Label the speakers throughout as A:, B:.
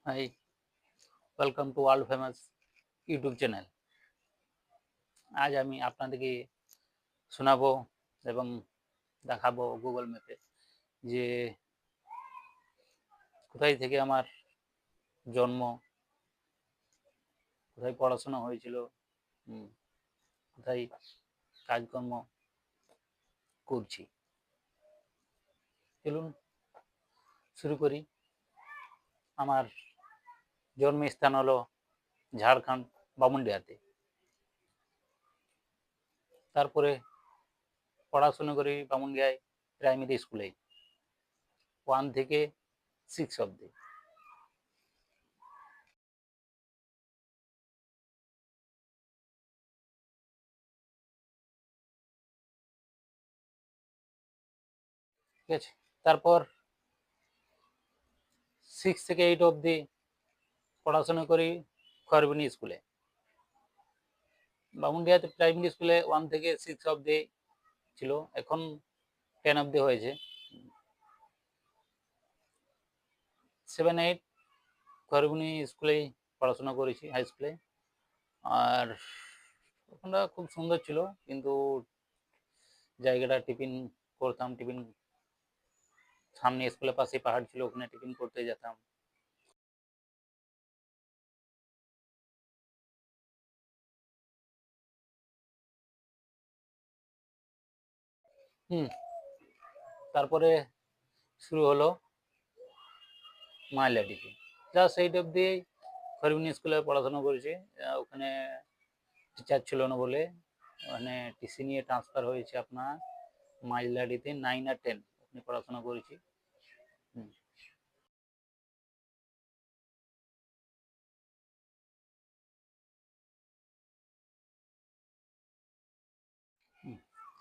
A: High, welcome to world famous YouTube channel. আজ আমি আপনাদেরকে শোনাবো এবং দেখাবো গুগল ম্যাপে যে কোথায় থেকে আমার জন্ম, কোথায় পড়াশোনা হয়েছিল, কোথায় কাজকর্ম করছি। চলুন শুরু করি। আমার জন্মস্থান হলো ঝাড়খণ্ড, বামুনডিহাতে। তারপরে পড়াশোনা করি বামুনডিহায় প্রাইমারি স্কুলে 1 থেকে 6 অবধি। ঠিক আছে, তারপর 6 থেকে 8 অবধি পড়াশোনা করি খয়রবনি স্কুলে। বামুনডিহাতে প্রাইমারি স্কুলে 1 থেকে 6 অবধি ছিল, এখন 10 অবধি হয়েছে। 7, 8 খয়রবনি স্কুলেই পড়াশোনা করেছি, হাই স্কুলে। আর ওখানটা খুব সুন্দর ছিল, কিন্তু জায়গাটা টিফিন করতাম, টিফিন সামনে স্কুলের পাশে পাহাড় ছিল, ওখানে টিফিন করতে যেতাম। তারপরে শুরু হলো মাইলাডিতে। ক্লাস 8 অবধি খয়রবনি স্কুলে পড়াশোনা করেছি। ওখানে টিচার ছিল না বলে ওখানে টিসি নিয়ে ট্রান্সফার হয়েছে আপনার মাইলাডিতে 9 আর 10 ওখানে পড়াশোনা করেছি।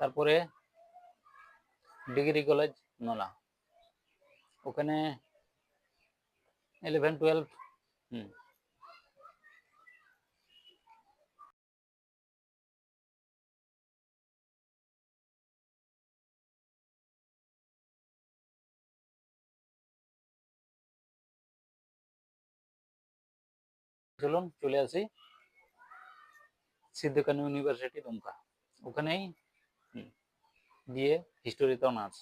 A: তারপরে ডিগ্রি কলেজ নলা, ওখানে 11, 12। চলুন চলে আসি সিদ্ধকানু ইউনিভার্সিটি দুমকা, ওখানেই দিয়ে হিস্টোরিতে অনার্স।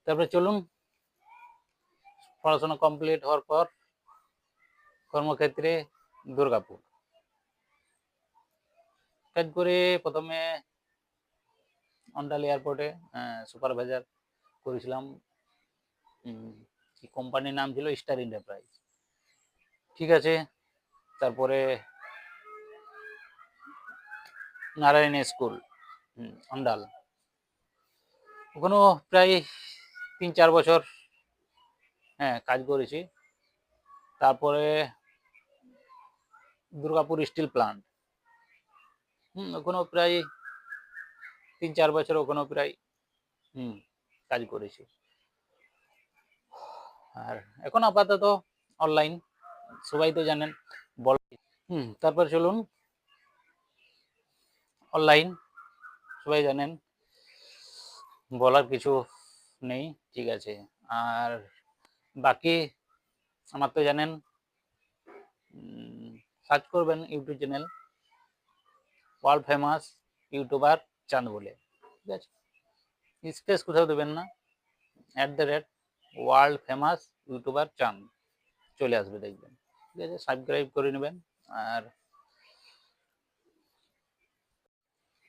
A: তারপরে চলুন পড়াশোনা কমপ্লিট হওয়ার পর কর্মক্ষেত্রে দুর্গাপুর কাজ করে। প্রথমে অন্ডাল এয়ারপোর্টে সুপারভাইজার করেছিলাম। কোম্পানির নাম ছিল স্টার এন্টারপ্রাইজ। ঠিক আছে, তারপরে নারায়ণ স্কুল অন্ডাল, ওখানেও প্রায় 3-4 বছর কাজ করেছি। তারপরে দুর্গাপুর স্টিল প্লান্ট, ওখানেও প্রায় 3-4 বছর ওখানেও প্রায় কাজ করেছি। আর এখন আপাতত অনলাইন, সবাই তো জানেন বল। তারপর চলুন অনলাইন, সবাই জানেন, বলার কিছু নেই। ঠিক আছে, আর বাকি আমার তো জানেন, সার্চ করবেন YouTube channel world famous YouTuber চাঁদ বলে। ঠিক আছে, স্পেস কোথাও দেবেন না, ওয়ার্ল্ড ফেমাস ইউটিউবার চাঁদ চলে আসবে, দেখবেন। ঠিক আছে, সাবস্ক্রাইব করে নেবেন। আর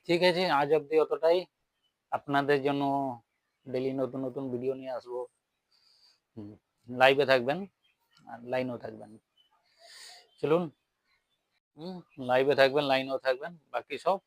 A: ঠিক আছে, আজ অব্দি অতটাই। আপনাদের জন্য ডেলি নতুন নতুন ভিডিও নিয়ে আসবো। লাইভে থাকবেন আর লাইনেও থাকবেন। চলুন লাইভে থাকবেন, লাইনেও থাকবেন, বাকি সব